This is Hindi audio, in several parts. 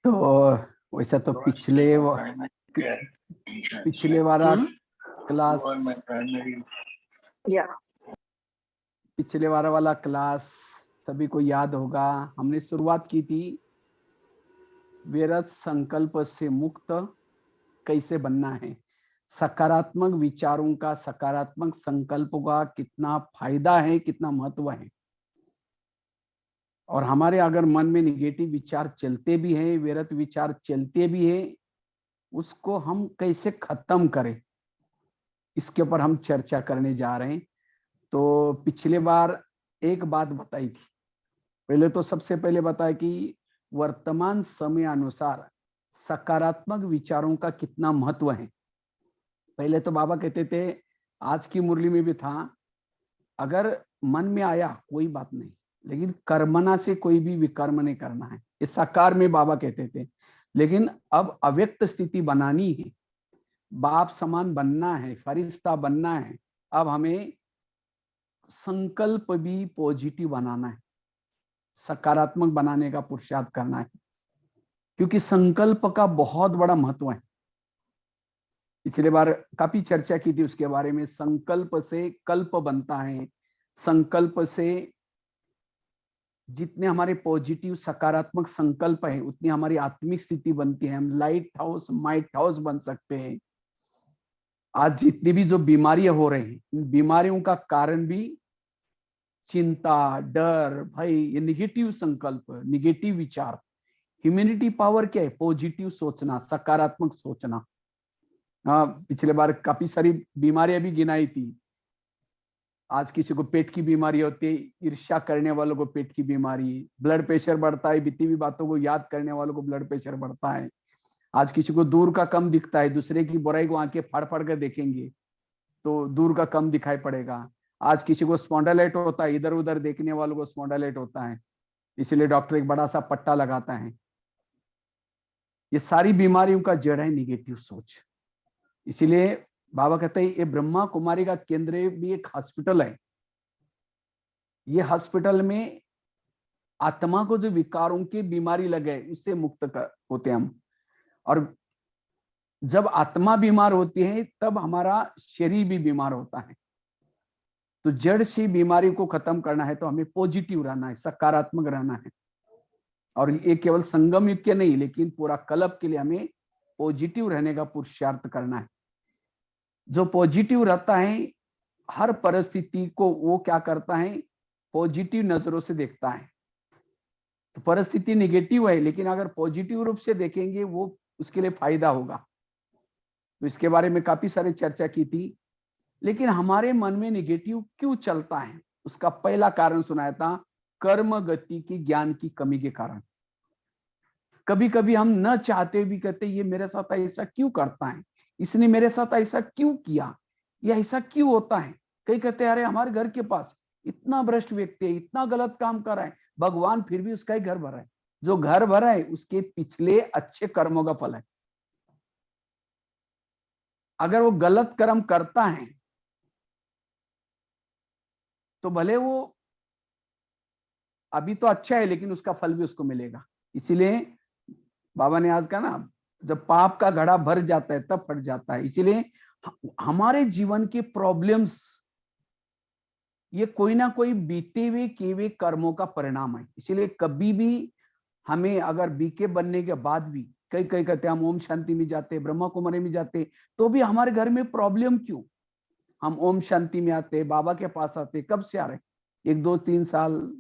तो वैसा तो पिछले वाला क्लास पिछले वाला क्लास सभी को याद होगा। हमने शुरुआत की थी व्यर्थ संकल्प से मुक्त कैसे बनना है, सकारात्मक विचारों का, सकारात्मक संकल्पों का कितना फायदा है, कितना महत्व है। और हमारे अगर मन में निगेटिव विचार चलते भी हैं, व्यर्थ विचार चलते भी हैं, उसको हम कैसे खत्म करें, इसके ऊपर हम चर्चा करने जा रहे हैं। तो पिछले बार एक बात बताई थी। पहले तो सबसे पहले बताया कि वर्तमान समय अनुसार सकारात्मक विचारों का कितना महत्व है। पहले तो बाबा कहते थे, आज की मुरली में भी था, अगर मन में आया कोई बात नहीं, लेकिन कर्मना से कोई भी विकर्म नहीं करना है। इस साकार में बाबा कहते थे। लेकिन अब अव्यक्त स्थिति बनानी है, बाप समान बनना है, फरिश्ता बनना है। अब हमें संकल्प भी पॉजिटिव बनाना है, सकारात्मक बनाने का पुरुषार्थ करना है, क्योंकि संकल्प का बहुत बड़ा महत्व है। पिछले बार काफी चर्चा की थी उसके बारे में। संकल्प से कल्प बनता है, संकल्प से जितने हमारे पॉजिटिव सकारात्मक संकल्प है उतनी हमारी आत्मिक स्थिति बनती है। हम लाइट हाउस माइट हाउस बन सकते हैं। आज जितनी भी जो बीमारियां हो रही हैं, इन बीमारियों का कारण भी चिंता, डर, भय, ये निगेटिव संकल्प, निगेटिव विचार। ह्यूमैनिटी पावर क्या है? पॉजिटिव सोचना, सकारात्मक सोचना। हाँ, पिछले बार काफी सारी बीमारियां भी गिनाई थी। आज किसी को पेट की बीमारी होती है, ईर्ष्या करने वालों को पेट की बीमारी, ब्लड प्रेशर बढ़ता है, बीती हुई बातों को याद करने वालों को ब्लड प्रेशर बढ़ता है। आज किसी को दूर का कम दिखता है, दूसरे की बुराई को आंखें फाड़ फाड़ कर देखेंगे तो दूर का कम दिखाई पड़ेगा। आज किसी को स्पॉन्डालाइट होता है, इधर उधर देखने वालों को स्पॉन्डालाइट होता है, इसलिए डॉक्टर एक बड़ा सा पट्टा लगाता है। ये सारी बीमारियों का जड़ है निगेटिव सोच। इसीलिए बाबा कहते हैं ये ब्रह्मा कुमारी का केंद्र भी एक हॉस्पिटल है। ये हॉस्पिटल में आत्मा को जो विकारों की बीमारी लगे उससे मुक्त होते हम। और जब आत्मा बीमार होती है तब हमारा शरीर भी बीमार होता है। तो जड़ से बीमारी को खत्म करना है तो हमें पॉजिटिव रहना है, सकारात्मक रहना है। और ये केवल संगम युग के नहीं, लेकिन पूरा कल्प के लिए हमें पॉजिटिव रहने का पुरुषार्थ करना है। जो पॉजिटिव रहता है हर परिस्थिति को वो क्या करता है? पॉजिटिव नजरों से देखता है। तो परिस्थिति निगेटिव है, लेकिन अगर पॉजिटिव रूप से देखेंगे वो उसके लिए फायदा होगा। तो इसके बारे में काफी सारी चर्चा की थी। लेकिन हमारे मन में निगेटिव क्यों चलता है? उसका पहला कारण सुनाया था, कर्म गति की ज्ञान की कमी के कारण। कभी कभी हम न चाहते भी कहते ये मेरे साथ ऐसा क्यों करता है, इसने मेरे साथ ऐसा क्यों किया, या ऐसा क्यों होता है। कई कहते हैं अरे हमारे घर के पास इतना भ्रष्ट व्यक्ति है, इतना गलत काम कर रहा है, भगवान फिर भी उसका ही घर भरा है। जो घर भरा है उसके पिछले अच्छे कर्मों का फल है। अगर वो गलत कर्म करता है तो भले वो अभी तो अच्छा है, लेकिन उसका फल भी उसको मिलेगा। इसीलिए बाबा ने आज कहा ना, जब पाप का घड़ा भर जाता है तब फट जाता है। इसीलिए हमारे जीवन के प्रॉब्लम्स ये कोई ना कोई बीते हुए किए हुए कर्मों का परिणाम है। इसीलिए कभी भी हमें अगर बीके बनने के बाद भी कई कई कहते हम ओम शांति में जाते, ब्रह्मा कुमारी में जाते, तो भी हमारे घर में प्रॉब्लम क्यों? हम ओम शांति में आते, बाबा के पास आते, कब से आ रहे? 1 2 3 साल,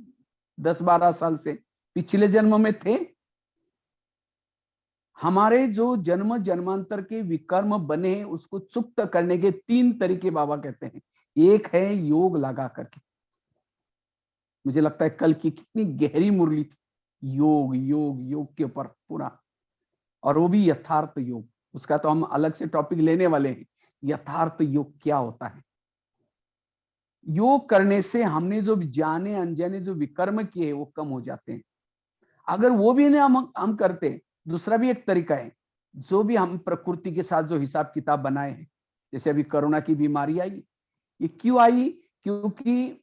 10 12 साल से। पिछले जन्म में थे। हमारे जो जन्म जन्मांतर के विकर्म बने हैं उसको चुक्त करने के 3 तरीके बाबा कहते हैं। एक है योग लगा करके। मुझे लगता है कल की कितनी गहरी मुरली थी, योग योग योग के ऊपर पूरा। और वो भी यथार्थ योग, उसका तो हम अलग से टॉपिक लेने वाले हैं। यथार्थ योग क्या होता है? योग करने से हमने जो जाने अनजाने जो विकर्म किए वो कम हो जाते हैं। अगर वो भी नहीं हम करते, दूसरा भी एक तरीका है। जो भी हम प्रकृति के साथ जो हिसाब किताब बनाए हैं, जैसे अभी कोरोना की बीमारी आई, ये क्यों आई? क्योंकि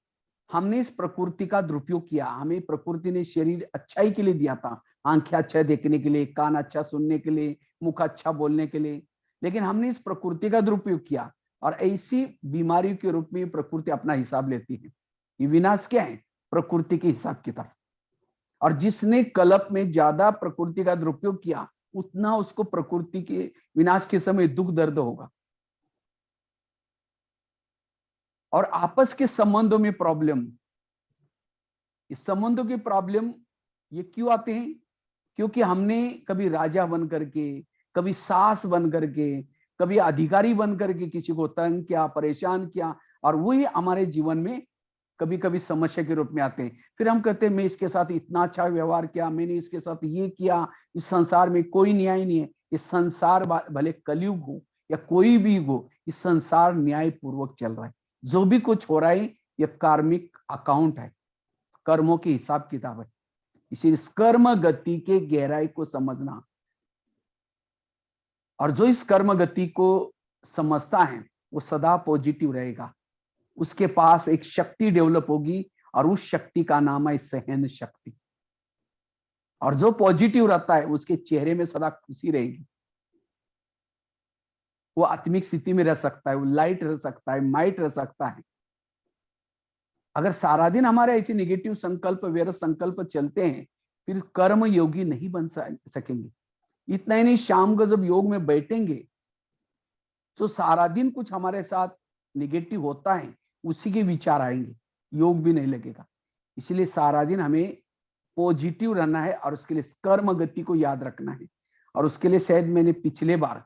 हमने इस प्रकृति का दुरुपयोग किया। हमें प्रकृति ने शरीर अच्छाई के लिए दिया था, आंखें अच्छा देखने के लिए, कान अच्छा सुनने के लिए, मुख अच्छा बोलने के लिए, लेकिन हमने इस प्रकृति का दुरुपयोग किया और ऐसी बीमारियों के रूप में प्रकृति अपना हिसाब लेती है। ये विनाश क्या है? प्रकृति के हिसाब किताब। और जिसने कल्प में ज्यादा प्रकृति का दुरुपयोग किया, उतना उसको प्रकृति के विनाश के समय दुख दर्द होगा। और आपस के संबंधों में प्रॉब्लम, इस संबंधों की प्रॉब्लम ये क्यों आते हैं? क्योंकि हमने कभी राजा बन करके, कभी सास बन करके, कभी अधिकारी बन करके किसी को तंग किया, परेशान किया, और वही हमारे जीवन में कभी कभी समस्या के रूप में आते हैं। फिर हम कहते हैं मैं इसके साथ इतना अच्छा व्यवहार किया, मैंने इसके साथ ये किया, इस संसार में कोई न्याय नहीं है। इस संसार भले कलयुग हो या कोई भी हो, इस संसार न्याय पूर्वक चल रहा है। जो भी कुछ हो रहा है ये कार्मिक अकाउंट है, कर्मों की हिसाब किताब है। इसी कर्म गति के गहराई को समझना, और जो इस कर्म गति को समझता है वो सदा पॉजिटिव रहेगा। उसके पास एक शक्ति डेवलप होगी और उस शक्ति का नाम है सहन शक्ति। और जो पॉजिटिव रहता है उसके चेहरे में सदा खुशी रहेगी। वो आत्मिक स्थिति में रह सकता है, वो लाइट रह सकता है, माइट रह सकता है। अगर सारा दिन हमारे ऐसे निगेटिव संकल्प, व्यर्थ संकल्प चलते हैं, फिर कर्म योगी नहीं बन सकेंगे। इतना ही नहीं, शाम को जब योग में बैठेंगे तो सारा दिन कुछ हमारे साथ निगेटिव होता है, उसी के विचार आएंगे, योग भी नहीं लगेगा। इसलिए सारा दिन हमें पॉजिटिव रहना है और उसके लिए कर्म गति को याद रखना है। और उसके लिए शायद मैंने पिछले बार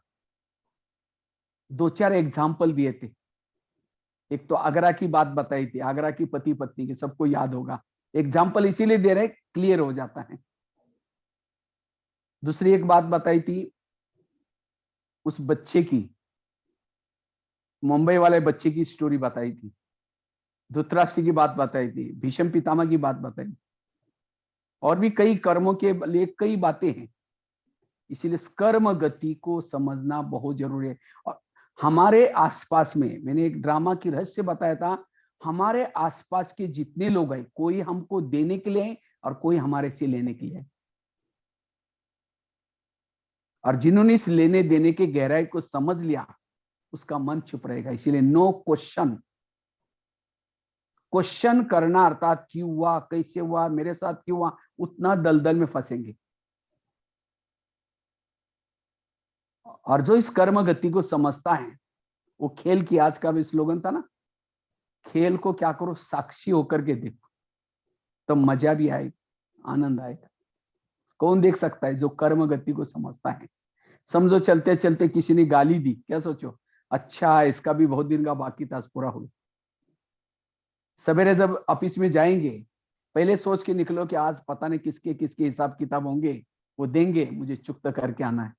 2-4 एग्जाम्पल दिए थे। एक तो आगरा की बात बताई थी, आगरा की पति पत्नी की, सबको याद होगा। एग्जाम्पल इसीलिए दे रहे, क्लियर हो जाता है। दूसरी एक बात बताई थी उस बच्चे की, मुंबई वाले बच्चे की स्टोरी बताई थी, धृतराष्ट्र की बात बताई थी, भीष्म पितामह की बात बताई थी, और भी कई कर्मों के लिए कई बातें हैं। इसीलिए कर्म गति को समझना बहुत जरूरी है। और हमारे आसपास में, मैंने एक ड्रामा की रहस्य बताया था, हमारे आसपास के जितने लोग हैं, कोई हमको देने के लिए और कोई हमारे से लेने के लिए। और जिन्होंने इस लेने देने के गहराई को समझ लिया, उसका मन चुप रहेगा। इसीलिए नो क्वेश्चन। क्वेश्चन करना अर्थात क्यों हुआ, कैसे हुआ, मेरे साथ क्यों हुआ, उतना दलदल में फंसेंगे। और जो इस कर्म गति को समझता है, वो खेल की, आज का भी स्लोगन था ना, खेल को क्या करो, साक्षी होकर के देखो, तो मजा भी आएगा, आनंद आएगा। कौन देख सकता है? जो कर्म गति को समझता है। समझो चलते चलते किसी ने गाली दी, क्या सोचो, अच्छा इसका भी बहुत दिन का बाकी था, पूरा हो। सवेरे जब ऑफिस में जाएंगे, पहले सोच के निकलो कि आज पता नहीं किसके किसके हिसाब किताब होंगे, वो देंगे, मुझे चुकता करके आना है।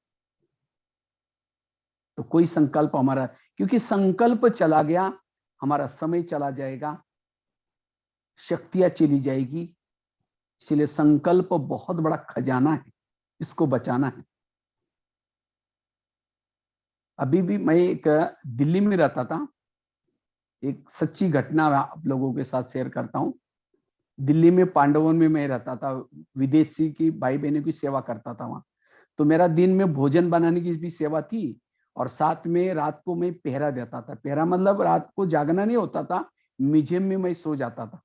तो कोई संकल्प हमारा, क्योंकि संकल्प चला गया, हमारा समय चला जाएगा, शक्तियां चली जाएगी। इसलिए संकल्प बहुत बड़ा खजाना है, इसको बचाना है। अभी भी मैं एक दिल्ली में रहता था, एक सच्ची घटना आप लोगों के साथ शेयर करता हूं। दिल्ली में पांडवन में मैं रहता था, विदेशी की भाई बहनों की सेवा करता था वहां। तो मेरा दिन में भोजन बनाने की भी सेवा थी, और साथ में रात को मैं पहरा देता था। पहरा मतलब रात को जागना नहीं होता था, म्यूजियम में मैं सो जाता था।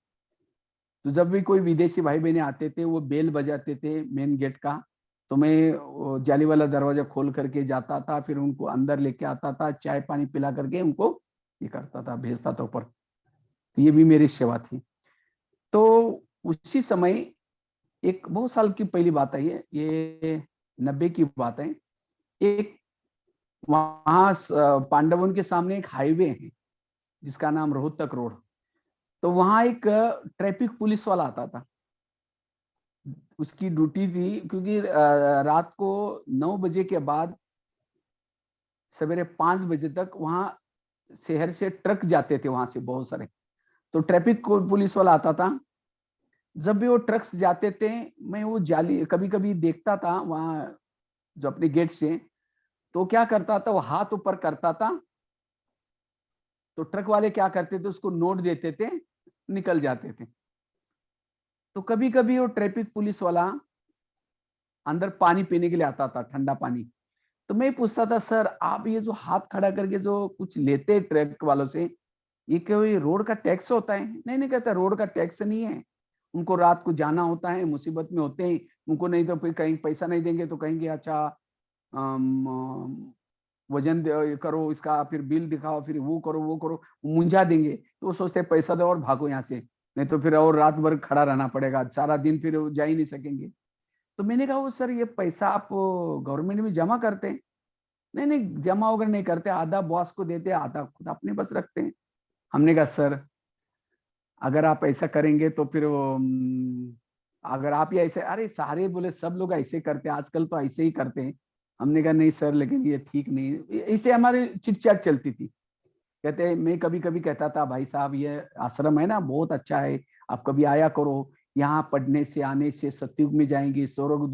तो जब भी कोई विदेशी भाई बहने आते थे, वो बेल बजाते थे मेन गेट का, तो मैं जाली वाला दरवाजा खोल करके जाता था, फिर उनको अंदर लेके आता था, चाय पानी पिला करके उनको ये करता था, भेजता था ऊपर। तो ये भी मेरी सेवा थी। तो उसी समय, एक बहुत साल की पहली बात है, ये 90 की बात है। एक वहां पांडवन के सामने एक हाईवे है जिसका नाम रोहतक रोड। तो वहां एक ट्रैफिक पुलिस वाला आता था, उसकी ड्यूटी थी, क्योंकि रात को 9 बजे के बाद सवेरे 5 बजे तक वहां शहर से ट्रक जाते थे, वहां से बहुत सारे। तो ट्रैफिक पुलिस वाला आता था। जब भी वो ट्रक्स जाते थे, मैं वो जाली कभी कभी देखता था वहां, जो अपने गेट से, तो क्या करता था, वो हाथ ऊपर करता था, तो ट्रक वाले क्या करते थे, उसको नोट देते थे, निकल जाते थे। तो कभी कभी वो ट्रैफिक पुलिस वाला अंदर पानी पीने के लिए आता था, ठंडा पानी। तो मैं पूछता था, सर आप ये जो हाथ खड़ा करके जो कुछ लेते हैं ट्रैक्टर वालों से, ये कोई रोड का टैक्स होता है? नहीं नहीं, कहता रोड का टैक्स नहीं है, उनको रात को जाना होता है, मुसीबत में होते हैं, उनको नहीं तो फिर कहीं पैसा नहीं देंगे तो कहेंगे अच्छा वजन करो इसका, फिर बिल दिखाओ, फिर वो करो वो करो, मुंझा देंगे। तो वो सोचते पैसा दो और भागो यहाँ से, नहीं तो फिर और रात भर खड़ा रहना पड़ेगा, सारा दिन फिर जा ही नहीं सकेंगे। तो मैंने कहा वो सर ये पैसा आप गवर्नमेंट में जमा करते हैं? नहीं नहीं, जमा वगैरह नहीं करते, आधा बॉस को देते, आधा खुद अपने पास रखते हैं। हमने कहा सर अगर आप ऐसा करेंगे तो फिर अगर आप ये ऐसे, अरे सारे बोले सब लोग ऐसे करते हैं आजकल, तो ऐसे ही करते हैं। हमने कहा नहीं सर, लेकिन ये ठीक नहीं। इससे हमारी चिटचाट चलती थी। कहते मैं कभी कभी कहता था भाई साहब ये आश्रम है ना बहुत अच्छा है, आप कभी आया करो, यहाँ पढ़ने से आने से सतयुग में जाएंगे, स्वर्ग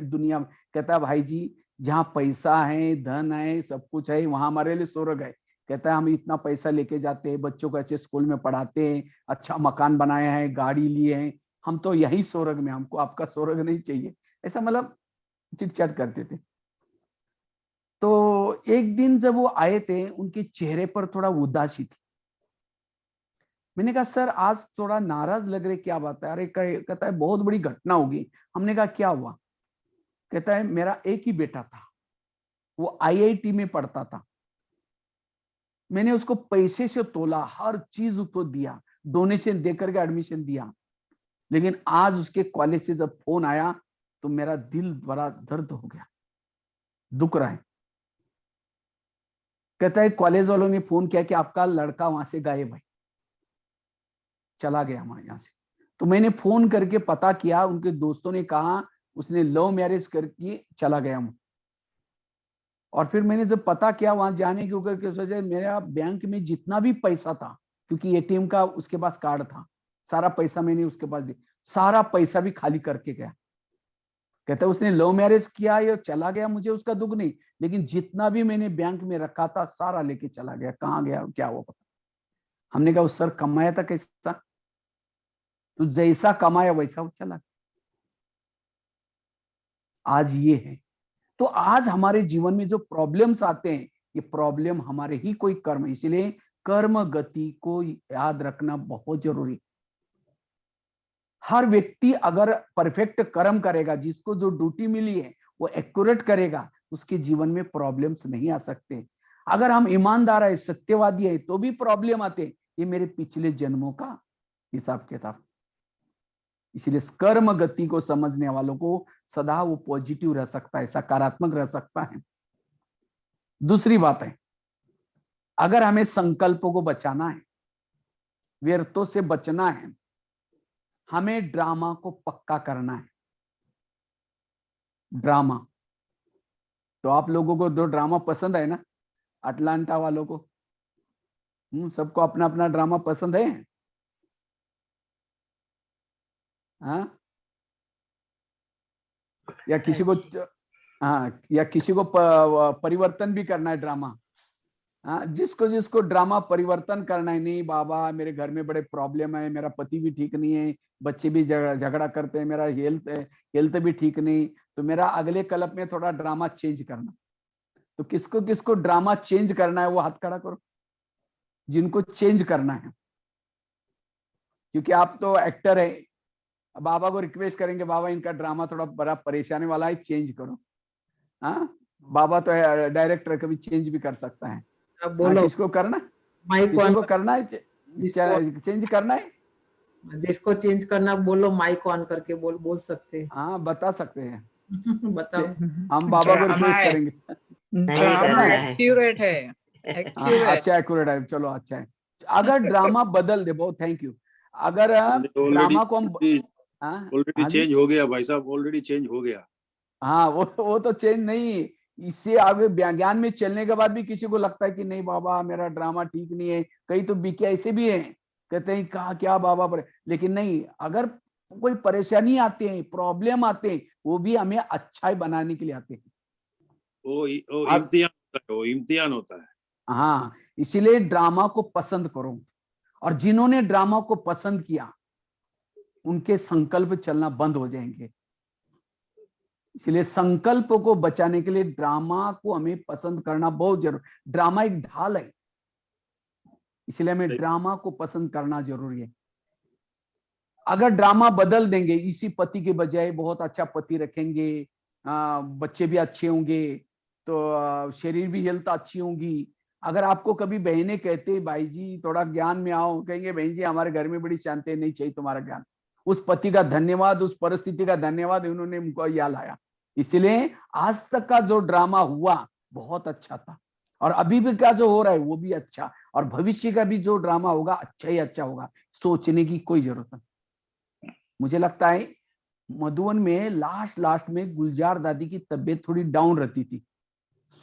दुनिया। कहता भाई जी जहाँ पैसा है, धन है, सब कुछ है, वहां हमारे लिए स्वर्ग है। कहता है हम इतना पैसा लेके जाते हैं, बच्चों को अच्छे स्कूल में पढ़ाते हैं, अच्छा मकान बनाया है, गाड़ी लिए हैं, हम तो यही स्वर्ग में, हमको आपका स्वर्ग नहीं चाहिए। ऐसा मतलब चिट-चैट करते थे। तो एक दिन जब वो आए थे, उनके चेहरे पर थोड़ा उदासी थी। मैंने कहा सर आज थोड़ा नाराज लग रहे, क्या बात है? अरे कहता है बहुत बड़ी घटना होगी। हमने कहा क्या हुआ? कहता है मेरा एक ही बेटा था, वो आईआईटी में पढ़ता था, मैंने उसको पैसे से तोला, हर चीज उसको दिया, डोनेशन देकर के एडमिशन दिया, लेकिन आज उसके कॉलेज से जब फोन आया तो मेरा दिल बड़ा दर्द हो गया, दुख रहा है। कहता है कॉलेज वालों ने फोन किया कि आपका लड़का वहां से गायब है, चला गया हमारे यहाँ से। तो मैंने फोन करके पता किया, उनके दोस्तों ने कहा उसने लव मैरिज करके चला गया हूं। और फिर मैंने जब पता किया वहां जाने के ऊपर के वजह, मेरा बैंक में जितना भी पैसा था, क्योंकि एटीएम का उसके पास कार्ड था, सारा पैसा मैंने उसके पास दिया, सारा पैसा भी खाली करके गया। कहता है उसने लव मैरिज किया या चला गया, मुझे उसका दुख नहीं, लेकिन जितना भी मैंने बैंक में रखा था सारा लेके चला गया। कहाँ गया, क्या हुआ पता? हमने कहा सर कमाया था कैसा? तो जैसा कमाया वैसा वो चला। आज ये है। तो आज हमारे जीवन में जो प्रॉब्लम्स आते हैं, ये प्रॉब्लम हमारे ही कोई कर्म, इसलिए कर्म गति को याद रखना बहुत जरूरी। हर व्यक्ति अगर परफेक्ट कर्म करेगा, जिसको जो ड्यूटी मिली है वो एक्यूरेट करेगा, उसके जीवन में प्रॉब्लम्स नहीं आ सकते। अगर हम ईमानदार है, सत्यवादी है, तो भी प्रॉब्लम आते, ये मेरे पिछले जन्मों का हिसाब किताब। इसलिए कर्म गति को समझने वालों को सदा वो पॉजिटिव रह सकता है, सकारात्मक रह सकता है। दूसरी बात है, अगर हमें संकल्पों को बचाना है, व्यर्थों से बचना है, हमें ड्रामा को पक्का करना है। ड्रामा तो आप लोगों को दो ड्रामा पसंद है ना, अटलांटा वालों को, सबको अपना अपना ड्रामा पसंद है। हाँ, या किसी को, हाँ, या किसी को परिवर्तन भी करना है ड्रामा। हाँ, जिसको जिसको ड्रामा परिवर्तन करना है, नहीं बाबा मेरे घर में बड़े प्रॉब्लम है, मेरा पति भी ठीक नहीं है, बच्चे भी झगड़ा करते हैं, मेरा हेल्थ भी ठीक नहीं, तो मेरा अगले कल्प में थोड़ा ड्रामा चेंज करना। तो किसको किसको ड्रामा चेंज करना है वो हाथ खड़ा करो, जिनको चेंज करना है। क्योंकि आप तो एक्टर है, बाबा को रिक्वेस्ट करेंगे बाबा इनका ड्रामा थोड़ा बड़ा परेशानी वाला है, चेंज करो। हाँ, बाबा तो डायरेक्टर कभी चेंज भी कर सकता है। हाँ, किसको करना, किसी को करना है चेंज करना है, जिसको चेंज करना बोलो, माइक ऑन करके बोल सकते हैं। हाँ बता सकते हैं। बताओ। हम बाबा को रिक्वेस्ट करेंगे। ड्रामा एक्यूरेट है, अच्छा एक्यूरेट है, चलो अच्छा है। अगर ड्रामा बदल दे, बहुत थैंक यू। अगर ड्रामा को हम ऑलरेडी चेंज हो गया भाई साहब, ऑलरेडी चेंज हो गया। हाँ, वो तो चेंज नहीं, इससे आगे ज्ञान में चलने के बाद भी किसी को लगता है कि नहीं बाबा मेरा ड्रामा ठीक नहीं है। कई तो बीके ऐसे भी हैं, कहते हैं कहा क्या बाबा पर, लेकिन नहीं, अगर कोई परेशानी आते हैं, प्रॉब्लम आते हैं, वो भी हमें अच्छाई बनाने के लिए आते हैं। वो इम्तिहान होता है, वो इम्तिहान होता है। हाँ, इसीलिए ड्रामा को पसंद करो, और जिन्होंने ड्रामा को पसंद किया उनके संकल्प चलना बंद हो जाएंगे। इसलिए संकल्प को बचाने के लिए ड्रामा को हमें पसंद करना बहुत जरूरी। ड्रामा एक ढाल है, इसलिए हमें सही। ड्रामा को पसंद करना जरूरी है। अगर ड्रामा बदल देंगे, इसी पति के बजाय बहुत अच्छा पति रखेंगे, बच्चे भी अच्छे होंगे, तो शरीर भी हेल्थ अच्छी होंगी। अगर आपको कभी बहनें कहते भाई जी थोड़ा ज्ञान में आओ, कहेंगे बहन जी हमारे घर में बड़ी शांति है, नहीं चाहिए तुम्हारा ज्ञान। उस पति का धन्यवाद, उस परिस्थिति का धन्यवाद, उन्होंने हमको यह लाया। इसलिए आज तक का जो ड्रामा हुआ बहुत अच्छा था, और अभी भी का जो हो रहा है वो भी अच्छा, और भविष्य का भी जो ड्रामा होगा अच्छा ही अच्छा होगा। सोचने की कोई जरूरत नहीं। मुझे लगता है मधुबन में लास्ट में गुलजार दादी की तबीयत थोड़ी डाउन रहती थी,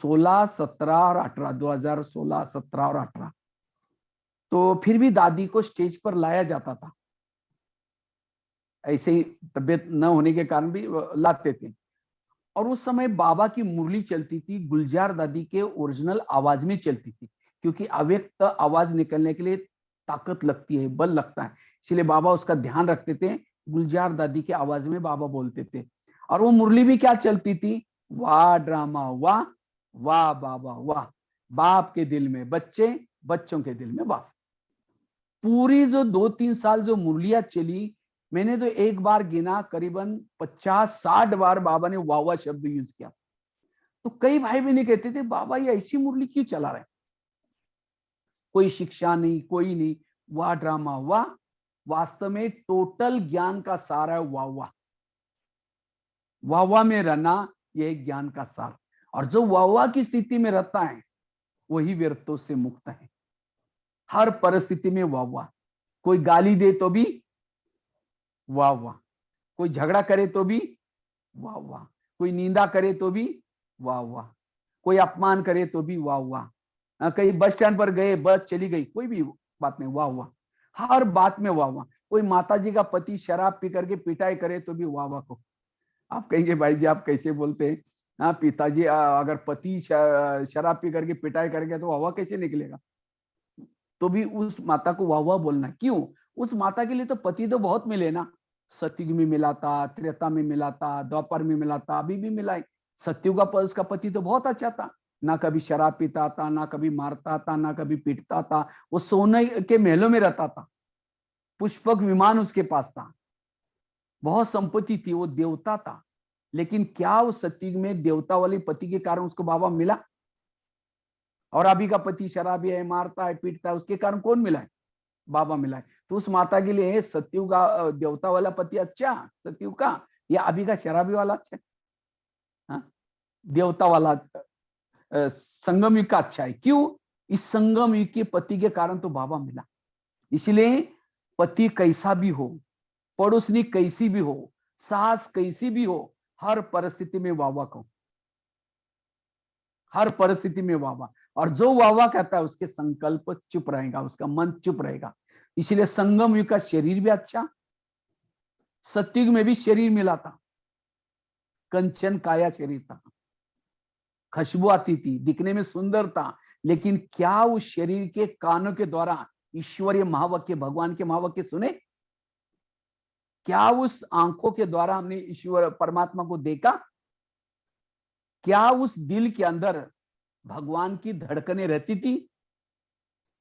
16, 17 और 18, 2016, 17 और 18। तो फिर भी दादी को स्टेज पर लाया जाता था, ऐसे ही तबीयत न होने के कारण भी लाते थे। और उस समय बाबा की मुरली चलती थी, गुलजार दादी के ओरिजिनल आवाज में चलती थी, क्योंकि अव्यक्त आवाज निकलने के लिए ताकत लगती है, बल लगता है, इसलिए बाबा उसका ध्यान रखते थे। गुलजार दादी की आवाज में बाबा बोलते थे, और वो मुरली भी क्या चलती थी, वाह ड्रामा वाह, वाह बाबा वाह, बाप के दिल में बच्चे, बच्चों के दिल में बाप। पूरी जो 2-3 साल जो मुरलियां चली, मैंने तो एक बार गिना करीबन 50-60 बार बाबा ने वाह वाह शब्द यूज किया। तो कई भाई बहन कहते थे बाबा ये ऐसी मुरली क्यों चला रहे, कोई शिक्षा नहीं, कोई नहीं, वाह ड्रामा वाह। वास्तव में टोटल ज्ञान का सार है वाह वाह। वाह वाह में रहना यह ज्ञान का सार, और जो वाह वाह की स्थिति में रहता है वही व्यर्थों से मुक्त है। हर परिस्थिति में वाह वाह। कोई गाली दे तो भी वाह वाह, कोई झगड़ा करे तो भी वाह वाह, कोई निंदा करे तो भी वाह वाह, कोई अपमान करे तो भी वाह वाह, कहीं बस स्टैंड पर गए, बस चली गई, कोई भी बात नहीं, वाह वाह। हर बात में वाह वाह। कोई माता जी का पति शराब पी करके पिटाई करे तो भी वाह वाह को। आप कहेंगे भाई जी आप कैसे बोलते हैं, हाँ पिताजी अगर पति शराब पी करके पिटाई करेंगे तो वाह वाह कैसे निकलेगा, तो भी उस माता को वाह वाह बोलना। क्यों, उस माता के लिए तो पति तो बहुत मिले ना, सतयुग में मिला था, त्रेता में मिला था, द्वापर में मिला था, अभी भी मिला है। सतयुग का उसका पति तो बहुत अच्छा था, ना कभी शराब पीता था, ना कभी मारता था, ना कभी पीटता था, वो सोने के महलों में रहता था, पुष्पक विमान उसके पास था, बहुत संपत्ति थी, वो देवता था। लेकिन क्या उस सतयुग में देवता वाले पति के कारण उसको बाबा मिला, और अभी का पति शराबी है, मारता है, पीटता है, उसके कारण कौन मिला है, बाबा मिला है। तो उस माता के लिए सतयुग का देवता वाला पति अच्छा सतयुग का, या अभी का शराबी वाला अच्छा, हाँ? देवता वाला संगम युग का अच्छा है। क्यों, इस संगम युग के पति के कारण तो बाबा मिला। इसलिए पति कैसा भी हो, पड़ोसनी कैसी भी हो, सास कैसी भी हो, हर परिस्थिति में वाह कहो, हर परिस्थिति में वाह। और जो वाह कहता है उसके संकल्प चुप रहेगा, उसका मन चुप रहेगा। इसलिए संगम युग का शरीर भी अच्छा, सतयुग में भी शरीर मिला था, कंचन काया शरीर था, खुशबू आती थी, दिखने में सुंदर था। लेकिन क्या उस शरीर के कानों के द्वारा ईश्वरीय महावाक्य, भगवान के महावाक्य सुने? क्या उस आंखों के द्वारा हमने ईश्वर परमात्मा को देखा? क्या उस दिल के अंदर भगवान की धड़कनें रहती थी?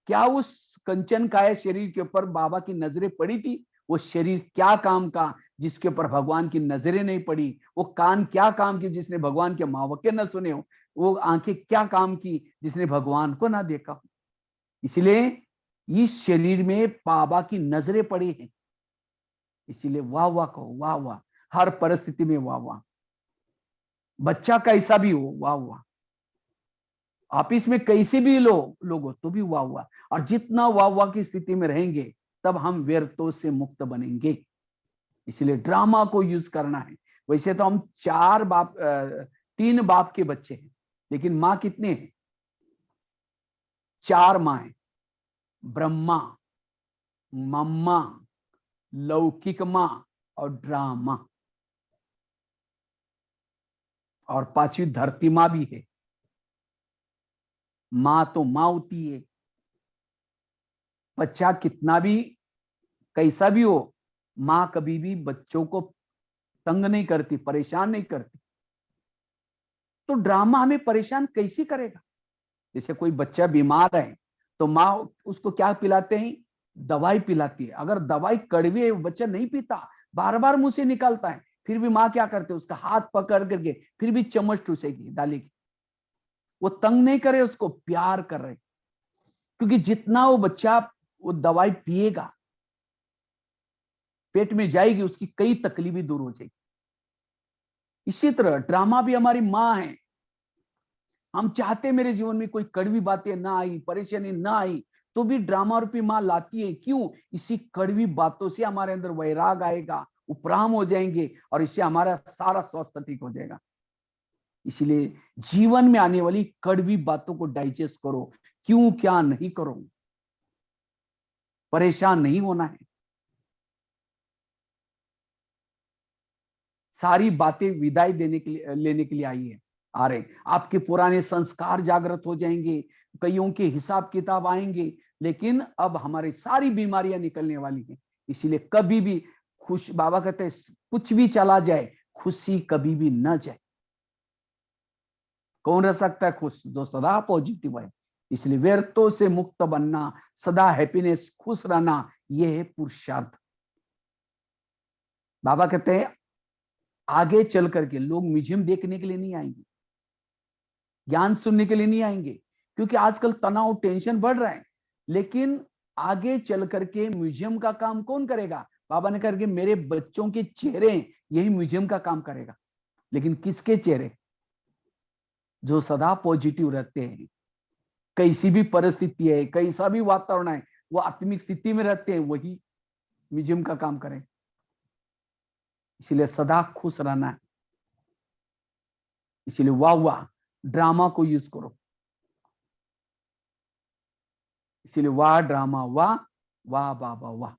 क्या उस कंचन काया शरीर के ऊपर बाबा की नजरें पड़ी थी? वो शरीर क्या काम का जिसके ऊपर भगवान की नजरें नहीं पड़ी? वो कान क्या काम की जिसने भगवान के महावाक्य न सुने हो? वो आंखें क्या काम की जिसने भगवान को ना देखा? इसलिए इस शरीर में बाबा की नजरें पड़ी हैं। इसीलिए वाह वाह कहो, वाह वाह, हर परिस्थिति में वाह वाह। बच्चा कैसा भी हो वाह वाह, ऑफिस में कैसे भी लोग हो तो भी वाह वाह। और जितना वाह वाह की स्थिति में रहेंगे तब हम व्यर्थों से मुक्त बनेंगे। इसलिए ड्रामा को यूज करना है। वैसे तो हम 3 बाप के बच्चे हैं, लेकिन माँ कितने हैं? 4 माँ है, ब्रह्मा, मम्मा, लौकिक माँ और ड्रामा, और 5वीं धरती माँ भी है। माँ तो माँ होती है। बच्चा कितना भी कैसा भी हो, माँ कभी भी बच्चों को तंग नहीं करती, परेशान नहीं करती। तो ड्रामा हमें परेशान कैसे करेगा? जैसे कोई बच्चा बीमार है तो माँ उसको क्या पिलाते हैं? दवाई पिलाती है। अगर दवाई कड़वी है, वो बच्चा नहीं पीता, बार बार मुंह से निकालता है, फिर भी माँ क्या करते है? उसका हाथ पकड़ करके फिर भी चम्मच टूसेगी, डालेगी। वो तंग नहीं करे, उसको प्यार कर रहे, क्योंकि जितना वो बच्चा वो दवाई पिएगा, पेट में जाएगी, उसकी कई तकलीफें दूर हो जाएगी। इसी तरह ड्रामा भी हमारी माँ है। हम चाहते मेरे जीवन में कोई कड़वी बातें ना आई, परेशानी ना आई, तो भी ड्रामा रूपी माँ लाती है। क्यों? इसी कड़वी बातों से हमारे अंदर वैराग आएगा, उपराम हो जाएंगे, और इससे हमारा सारा स्वास्थ्य ठीक हो जाएगा। इसलिए जीवन में आने वाली कड़वी बातों को डाइजेस्ट करो। क्यों क्या नहीं करो, परेशान नहीं होना है। सारी बातें विदाई देने के लिए, लेने के लिए आई है, आ रहे। आपके पुराने संस्कार जागृत हो जाएंगे, कईयों के हिसाब किताब आएंगे, लेकिन अब हमारी सारी बीमारियां निकलने वाली हैं। इसीलिए कभी भी खुश, बाबा कहते हैं कुछ भी चला जाए, खुशी कभी भी न जाए। कौन रह सकता है खुश? जो सदा पॉजिटिव है। इसलिए व्यर्थों से मुक्त बनना, सदा हैप्पीनेस, खुश रहना, यह है पुरुषार्थ। बाबा कहते हैं आगे चल करके लोग म्यूजियम देखने के लिए नहीं आएंगे, ज्ञान सुनने के लिए नहीं आएंगे, क्योंकि आजकल तनाव, टेंशन बढ़ रहा है। लेकिन आगे चल करके म्यूजियम का काम कौन करेगा? बाबा ने करके मेरे बच्चों के चेहरे, यही म्यूजियम का काम करेगा। लेकिन किसके चेहरे? जो सदा पॉजिटिव रहते हैं, कैसी भी परिस्थिति है, कैसा भी वातावरण है, वो आत्मिक स्थिति में रहते हैं, वही म्यूजियम का काम करें। इसलिए सदा खुश रहना है। इसलिए वाह वाह ड्रामा को यूज करो। इसलिए वाह ड्रामा, वाह वाह बाबा वाह।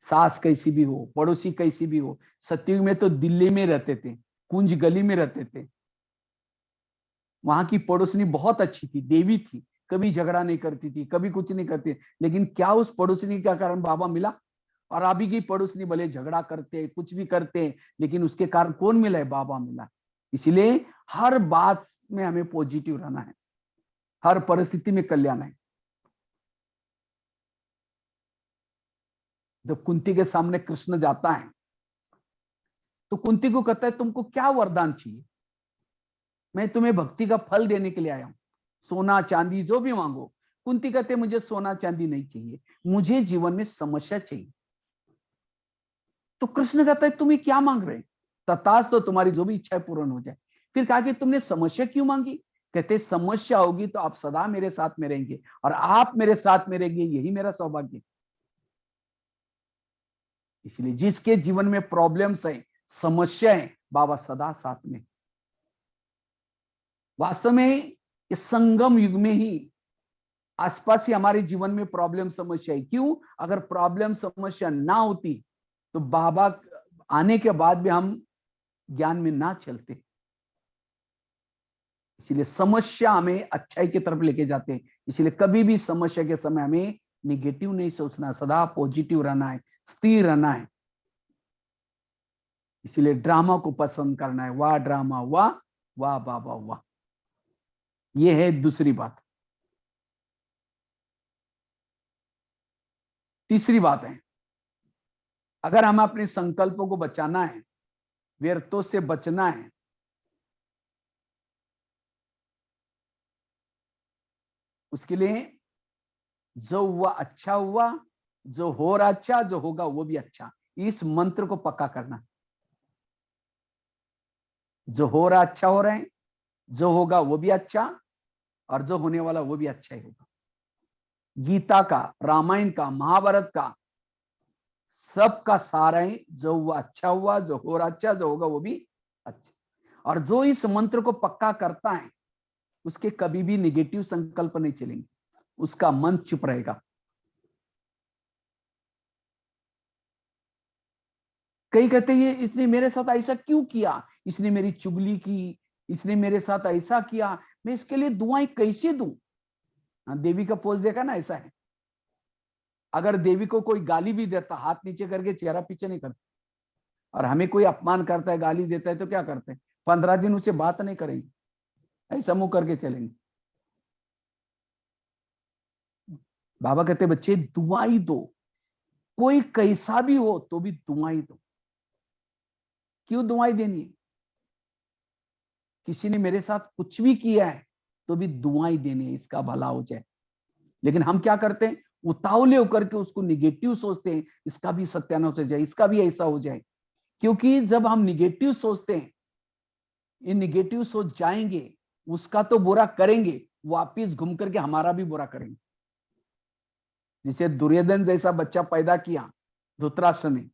सास कैसी भी हो, पड़ोसी कैसी भी हो। सतयुग में तो दिल्ली में रहते थे, कुंज गली में रहते थे। वहां की पड़ोसनी बहुत अच्छी थी, देवी थी, कभी झगड़ा नहीं करती थी, कभी कुछ नहीं करती। लेकिन क्या उस पड़ोसनी का कारण बाबा मिला? और अभी की पड़ोसनी भले झगड़ा करते, कुछ भी करते, लेकिन उसके कारण कौन मिला है? बाबा मिला। इसलिए हर बात में हमें पॉजिटिव रहना है, हर परिस्थिति में कल्याण है। जब कुंती के सामने कृष्ण जाता है तो कुंती को कहता है तुमको क्या वरदान चाहिए? मैं तुम्हें भक्ति का फल देने के लिए आया हूं, सोना चांदी जो भी मांगो। कुंती कहते मुझे सोना चांदी नहीं चाहिए, मुझे जीवन में समस्या चाहिए। तो कृष्ण कहता है तुम्हें क्या मांग रहे? तथास्तु, तो तुम्हारी जो भी इच्छा पूर्ण हो जाए। फिर कहा कि तुमने समस्या क्यों मांगी? कहते समस्या होगी तो आप सदा मेरे साथ में रहेंगे, और आप मेरे साथ में रहेंगे, यही मेरा सौभाग्य। इसलिए जिसके जीवन में प्रॉब्लम्स है, समस्या है, बाबा सदा साथ में। वास्तव में इस संगम युग में ही आसपास ही हमारे जीवन में प्रॉब्लम, समस्या है। क्यों? अगर प्रॉब्लम, समस्या ना होती तो बाबा आने के बाद भी हम ज्ञान में ना चलते। इसलिए समस्या हमें अच्छाई की तरफ लेके जाते हैं। इसलिए कभी भी समस्या के समय हमें निगेटिव नहीं सोचना, सदा पॉजिटिव रहना है, स्थिर रहना है। इसलिए ड्रामा को पसंद करना है। वाह ड्रामा, वाह वाह बाबा वाह। यह है दूसरी बात। तीसरी बात है, अगर हमें अपने संकल्पों को बचाना है, व्यर्थों से बचना है, उसके लिए जो हुआ अच्छा हुआ, जो हो रहा अच्छा, जो होगा वो भी अच्छा, इस मंत्र को पक्का करना। जो हो रहा अच्छा हो रहा है, जो होगा वो भी अच्छा, और जो होने वाला वो भी अच्छा ही होगा। गीता का, रामायण का, महाभारत का, सबका सारा ही जो हुआ अच्छा हुआ, जो हो रहा अच्छा, जो होगा वो भी अच्छा। और जो इस मंत्र को पक्का करता है, उसके कभी भी निगेटिव संकल्प नहीं चलेंगे, उसका मन चुप रहेगा। कई कहते हैं इसने मेरे साथ ऐसा क्यों किया, इसने मेरी चुगली की, इसने मेरे साथ ऐसा किया, मैं इसके लिए दुआएं कैसे दूं? देवी का पोज देखा ना, ऐसा है। अगर देवी को कोई गाली भी देता, हाथ नीचे करके चेहरा पीछे नहीं करता। और हमें कोई अपमान करता है, गाली देता है, तो क्या करते हैं? 15 दिन उससे बात नहीं करेंगे, ऐसा मुंह करके चलेंगे। बाबा कहते बच्चे दुआई दो, कोई कैसा भी हो तो भी दुआई दो। क्यों दुआई देनी है? किसी ने मेरे साथ कुछ भी किया है तो भी दुआई देनी है, इसका भला हो जाए। लेकिन हम क्या करते हैं, उतावले होकर के उसको निगेटिव सोचते हैं, इसका भी सत्यानाश हो जाए, इसका भी ऐसा हो जाए। क्योंकि जब हम निगेटिव सोचते हैं, ये निगेटिव सोच जाएंगे, उसका तो बुरा करेंगे, वापिस घूम करके हमारा भी बुरा करेंगे। जिसे दुर्योधन जैसा बच्चा पैदा किया धृतराष्ट्र ने,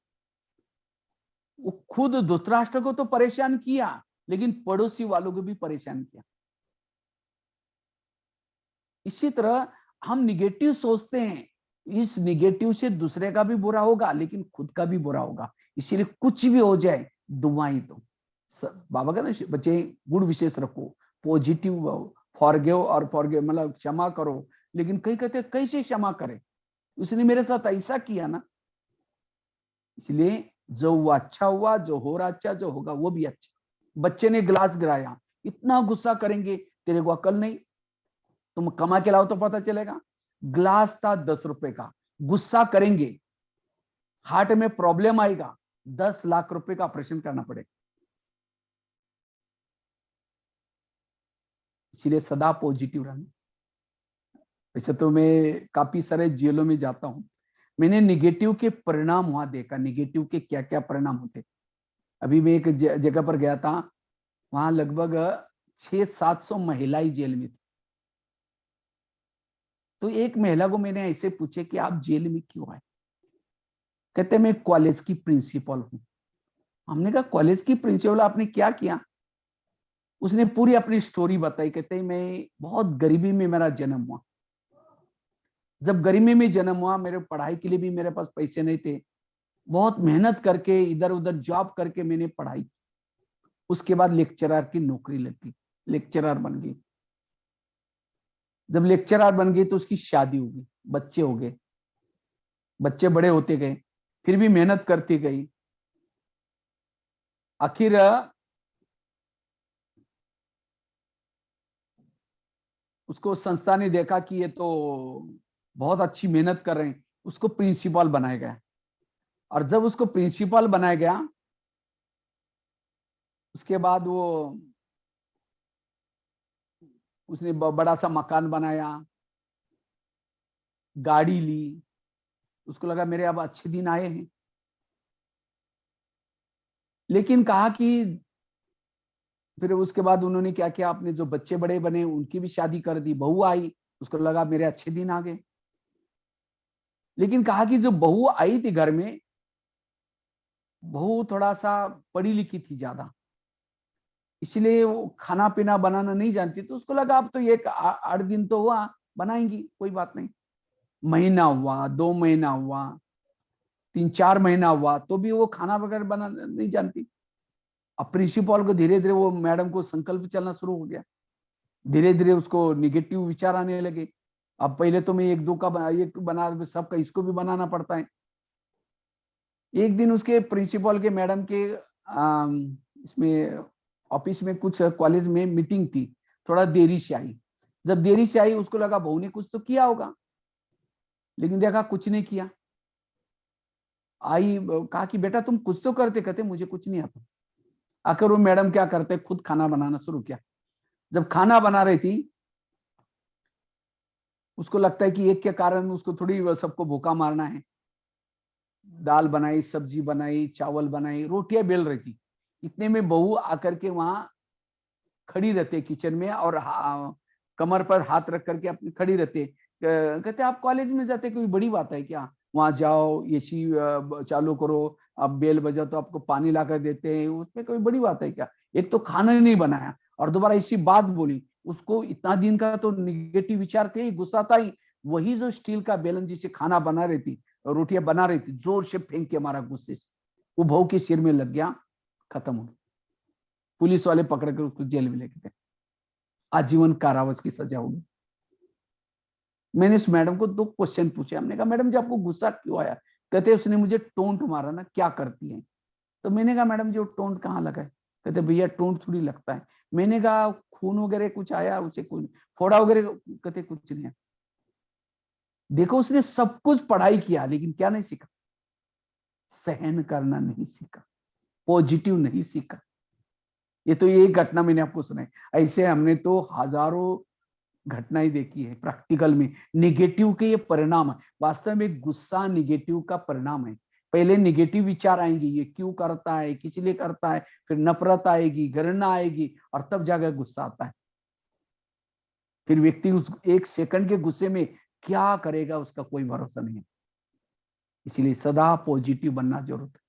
वो खुद धृतराष्ट्र को तो परेशान किया, लेकिन पड़ोसी वालों को भी परेशान किया। इसी तरह हम निगेटिव सोचते हैं, इस निगेटिव से दूसरे का भी बुरा होगा, लेकिन खुद का भी बुरा होगा। इसीलिए कुछ भी हो जाए दुआई दो। बाबा का ना बच्चे गुण विशेष रखो, पॉजिटिव फॉरगिव और फॉरगिव मतलब क्षमा करो। लेकिन कई कहते कैसे क्षमा करें, उसने मेरे साथ ऐसा किया ना। इसलिए जो हुआ अच्छा हुआ, जो हो रहा अच्छा, जो होगा वो भी अच्छा। बच्चे ने गिलास गिराया, इतना गुस्सा करेंगे, तेरे को अकल नहीं, तुम कमा के लाओ तो पता चलेगा। ग्लास था 10 रुपए का, गुस्सा करेंगे, हार्ट में प्रॉब्लम आएगा, 10 लाख रुपए का ऑपरेशन करना पड़ेगा। इसलिए सदा पॉजिटिव रहना। वैसे तो मैं काफी सारे जेलों में जाता हूं, मैंने निगेटिव के परिणाम वहां देखा, निगेटिव के क्या क्या परिणाम होते। अभी मैं एक जगह पर गया था, वहां लगभग 600-700 महिलाएं जेल में थी। तो एक महिला को मैंने ऐसे पूछे कि आप जेल में क्यों आए? कहते मैं कॉलेज की प्रिंसिपल हूं। हमने कहा कॉलेज की प्रिंसिपल, आपने क्या किया? उसने पूरी अपनी स्टोरी बताई। कहते मैं बहुत गरीबी में मेरा जन्म हुआ, जब गरीबी में जन्म हुआ, मेरे पढ़ाई के लिए भी मेरे पास पैसे नहीं थे, बहुत मेहनत करके इधर उधर जॉब करके मैंने पढ़ाई की। उसके बाद लेक्चरर की नौकरी लगी, लेक्चरर बन गई। जब लेक्चरर बन गई तो उसकी शादी हो गई, बच्चे हो गए, बच्चे बड़े होते गए, फिर भी मेहनत करती गई। आखिर उसको संस्था ने देखा कि ये तो बहुत अच्छी मेहनत कर रहे हैं, उसको प्रिंसिपल बनाया गया। और जब उसको प्रिंसिपल बनाया गया, उसके बाद उसने बड़ा सा मकान बनाया, गाड़ी ली। उसको लगा मेरे अब अच्छे दिन आए हैं। लेकिन कहा कि फिर उसके बाद उन्होंने क्या किया, अपने जो बच्चे बड़े बने उनकी भी शादी कर दी, बहू आई, उसको लगा मेरे अच्छे दिन आ गए। लेकिन कहा कि जो बहू आई थी घर में, बहू थोड़ा सा पढ़ी लिखी थी ज्यादा, इसलिए वो खाना पीना बनाना नहीं जानती। तो उसको लगा अब तो ये 8 दिन तो हुआ, बनाएंगी, कोई बात नहीं। महीना हुआ, 2 महीना हुआ, 3-4 महीना हुआ, तो भी वो खाना वगैरह बनाना नहीं जानती। अब प्रिंसिपल को धीरे धीरे वो मैडम को संकल्प चलना शुरू हो गया, धीरे धीरे उसको निगेटिव विचार आने लगे। अब पहले तो मैं 1-2 का एक बना, सबका इसको भी बनाना पड़ता है। एक दिन उसके प्रिंसिपल के मैडम के इसमें ऑफिस में कुछ कॉलेज में मीटिंग थी, थोड़ा देरी से आई। जब देरी से आई, उसको लगा बहू ने कुछ तो किया होगा, लेकिन देखा कुछ नहीं किया। आई, कहा कि बेटा तुम कुछ तो करते। कहते मुझे कुछ नहीं आता। आखिर वो मैडम क्या करते, खुद खाना बनाना शुरू किया। जब खाना बना रही थी, उसको लगता है कि एक के कारण उसको थोड़ी सबको भूखा मारना है। दाल बनाई, सब्जी बनाई, चावल बनाई, रोटियां बेल रही थी। इतने में बहू आकर के वहां खड़ी रहते किचन में, और कमर पर हाथ रख करके अपनी खड़ी रहते। कहते आप कॉलेज में जाते, कोई बड़ी बात है क्या? वहां जाओ, एसी चालू करो, अब बेल बजा तो आपको पानी ला कर देते हैं, उसमें कोई बड़ी बात है क्या? एक तो खाना ही नहीं बनाया और दोबारा इसी बात बोली। उसको इतना दिन का तो निगेटिव विचार थे, गुस्सा था ही। वही जो स्टील का बेलन जिसे खाना बना रही थी, रोटियां बना रही थी, जोर से फेंक के मारा गुस्से से, वो बहू के सिर में लग गया, खत्म हो गया। पुलिस वाले पकड़ कर उसको जेल में लेके गए, आजीवन कारावास की सजा होगी। मैंने उस मैडम को 2 क्वेश्चन पूछे। हमने कहा मैडम जी आपको गुस्सा क्यों आया? कहते उसने मुझे टोंट मारा ना, क्या करती है? तो मैंने कहा मैडम जी वो टोंट कहाँ लगा है? कहते भैया टूट थोड़ी लगता है। मैंने कहा खून वगैरह कुछ आया उसे, कुछ फोड़ा वगैरह? कहते कुछ नहीं। देखो उसने सब कुछ पढ़ाई किया लेकिन क्या नहीं सीखा? सहन करना नहीं सीखा, पॉजिटिव नहीं सीखा। ये तो एक घटना मैंने आपको सुनाई, ऐसे हमने तो हजारों घटनाएं देखी है प्रैक्टिकल में। निगेटिव के ये परिणाम है, वास्तव में गुस्सा निगेटिव का परिणाम है। पहले निगेटिव विचार आएंगे, ये क्यों करता है, किस लिए करता है, फिर नफरत आएगी, घृणा आएगी, और तब जाकर गुस्सा आता है। फिर व्यक्ति उस एक सेकंड के गुस्से में क्या करेगा उसका कोई भरोसा नहीं है। इसलिए सदा पॉजिटिव बनना जरूरत है।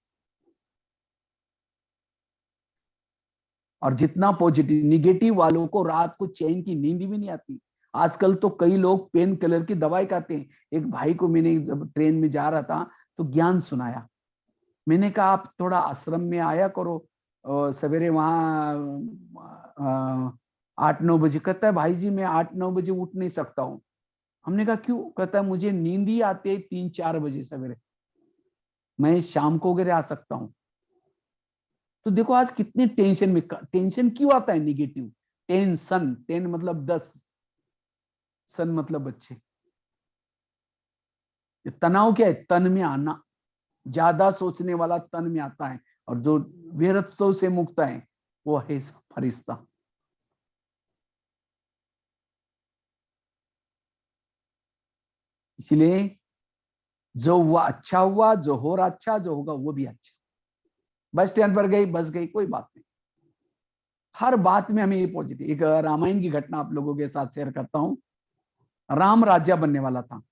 और जितना पॉजिटिव, निगेटिव वालों को रात को चैन की नींद भी नहीं आती। आजकल तो कई लोग पेन किलर की दवाई खाते हैं। एक भाई को मैंने जब ट्रेन में जा रहा था तो ज्ञान सुनाया। मैंने कहा आप थोड़ा आश्रम में आया करो सवेरे वहां 8-9 बजे। कहता है भाई जी मैं 8-9 बजे उठ नहीं सकता हूँ। हमने कहा क्यों? कहता है मुझे नींद ही आती है 3-4 बजे सवेरे, मैं शाम को वगैरह आ सकता हूँ। तो देखो आज कितने टेंशन में, टेंशन क्यों आता है निगेटिव? टेंशन, टेन मतलब 10, सन मतलब बच्चे। तनाव क्या है? तन में आना। ज्यादा सोचने वाला तन में आता है, और जो वीरत्व से मुक्त है वो है फरिश्ता। इसलिए जो हुआ अच्छा हुआ, जो हो रहा अच्छा, जो होगा वो भी अच्छा। बस स्टैंड पर गई, बस गई, कोई बात नहीं। हर बात में हमें ये पॉजिटिव। एक रामायण की घटना आप लोगों के साथ शेयर करता हूं। राम राजा बनने वाला था,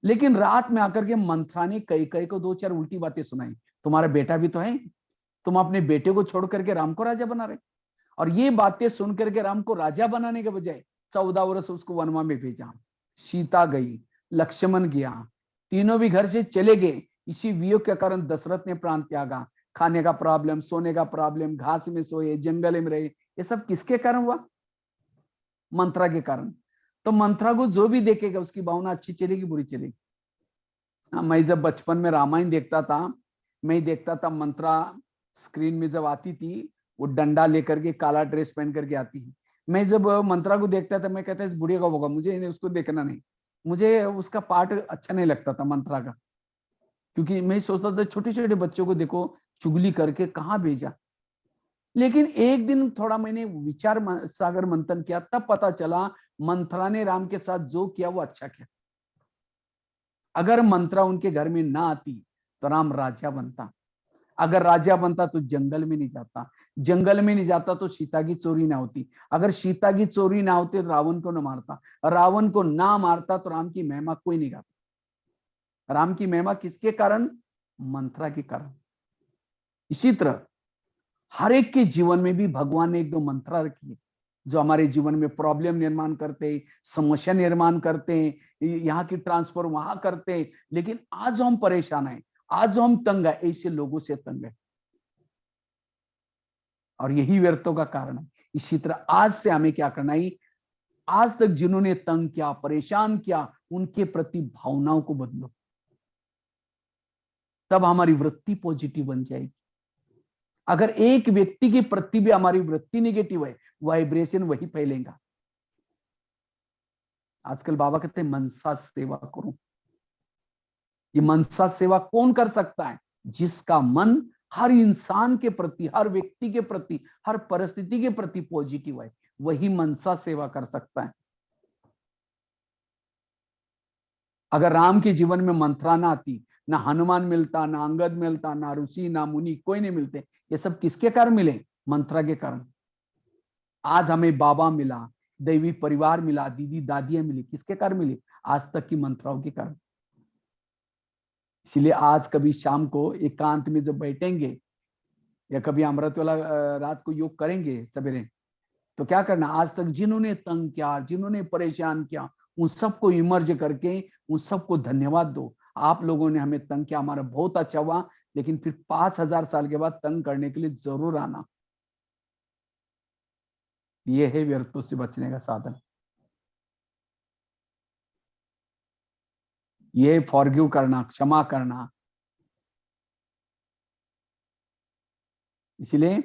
लेकिन रात में आकर के मंथरा ने कई कई को 2-4 उल्टी बातें सुनाई। तुम्हारा बेटा भी तो है, तुम अपने बेटे को छोड़ करके राम को राजा बना रहे। और ये बातें सुन करके राम को राजा बनाने के बजाय 14 वर्ष उसको वनवा में भेजा। सीता गई, लक्ष्मण गया, तीनों भी घर से चले गए। इसी वियोग के कारण दशरथ ने प्राण त्यागा। खाने का प्रॉब्लम, सोने का प्रॉब्लम, घास में सोए, जंगल में रहे। ये सब किसके कारण हुआ? मंत्रा के कारण। तो मंत्रा को जो भी देखेगा उसकी भावना अच्छी चलेगी, बुरी चलेगी। मैं जब बचपन में रामायण देखता था, मैं देखता था मंत्रा स्क्रीन में जब आती थी, वो डंडा लेकर के काला ड्रेस पहन करके आती है। मैं जब मंत्रा को देखता था मैं कहता इस बुढ़िया का होगा, मुझे उसको देखना नहीं। मुझे उसका पार्ट अच्छा नहीं लगता था मंत्रा का, क्योंकि मैं सोचता था छोटे छोटे बच्चों को देखो चुगली करके कहाँ भेजा। लेकिन एक दिन थोड़ा मैंने विचार सागर मंथन किया, तब पता चला मंत्रा ने राम के साथ जो किया वो अच्छा किया। अगर मंत्रा उनके घर में ना आती तो राम राजा बनता। अगर राजा बनता तो जंगल में नहीं जाता, जंगल में नहीं जाता तो सीता की चोरी ना होती, अगर सीता की चोरी ना होती तो रावण को ना मारता, रावण को ना मारता तो राम की महिमा कोई नहीं गाता। राम की महिमा किसके कारण? मंत्रा के कारण। इसी तरह हर एक के जीवन में भी भगवान ने 1-2 मंत्रा रखी है, जो हमारे जीवन में प्रॉब्लम निर्माण करते हैं, समस्या निर्माण करते हैं, यहाँ की ट्रांसफर वहां करते हैं। लेकिन आज हम परेशान हैं, आज हम तंग है, ऐसे लोगों से तंग है, और यही व्यर्थों का कारण है। इसी तरह आज से हमें क्या करना है? आज तक जिन्होंने तंग किया, परेशान किया, उनके प्रति भावनाओं को बदलो, तब हमारी वृत्ति पॉजिटिव बन जाएगी। अगर एक व्यक्ति के प्रति भी हमारी वृत्ति नेगेटिव है, वाइब्रेशन वही फैलेगा। आजकल बाबा कहते हैं मनसा सेवा करो। ये मनसा सेवा कौन कर सकता है? जिसका मन हर इंसान के प्रति, हर व्यक्ति के प्रति, हर परिस्थिति के प्रति पॉजिटिव है, वही मनसा सेवा कर सकता है। अगर राम के जीवन में मंत्रा ना आती, ना हनुमान मिलता, ना अंगद मिलता, ना ऋषि, ना मुनि, कोई नहीं मिलते। ये सब किसके कारण मिले? मंत्रा के कारण। आज हमें बाबा मिला, दैवी परिवार मिला, दीदी दादियां मिली, किसके कारण मिली? आज तक की मंत्राओं के कारण। इसलिए आज कभी शाम को एकांत में जब बैठेंगे, या कभी अमृत वाला रात को योग करेंगे सवेरे, तो क्या करना? आज तक जिन्होंने तंग किया, जिन्होंने परेशान किया, उन सबको इमर्ज करके उन सबको धन्यवाद दो। आप लोगों ने हमें तंग किया, हमारा बहुत अच्छा हुआ, लेकिन फिर 5000 साल के बाद तंग करने के लिए जरूर आना। यह है व्यर्थों से बचने का साधन। यह फॉरगिव करना, क्षमा करना। इसलिए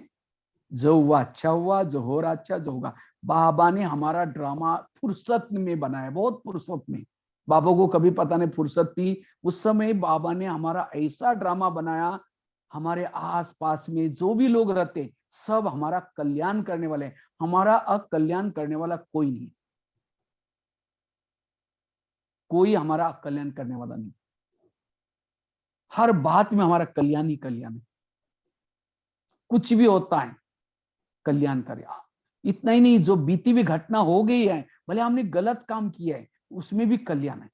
जो हुआ अच्छा हुआ, जो हो रहा अच्छा, जो होगा। बाबा ने हमारा ड्रामा फुर्सत में बनाया, बहुत फुर्सत में। बाबा को कभी पता नहीं फुर्सत थी, उस समय बाबा ने हमारा ऐसा ड्रामा बनाया, हमारे आसपास में जो भी लोग रहते सब हमारा कल्याण करने वाले, हमारा अकल्याण करने वाला कोई नहीं, कोई हमारा कल्याण करने वाला नहीं। हर बात में हमारा कल्याण ही कल्याण है, कुछ भी होता है कल्याण करे। इतना ही नहीं, जो बीती हुई घटना हो गई है, भले हमने गलत काम किया है, उसमें भी कल्याण है।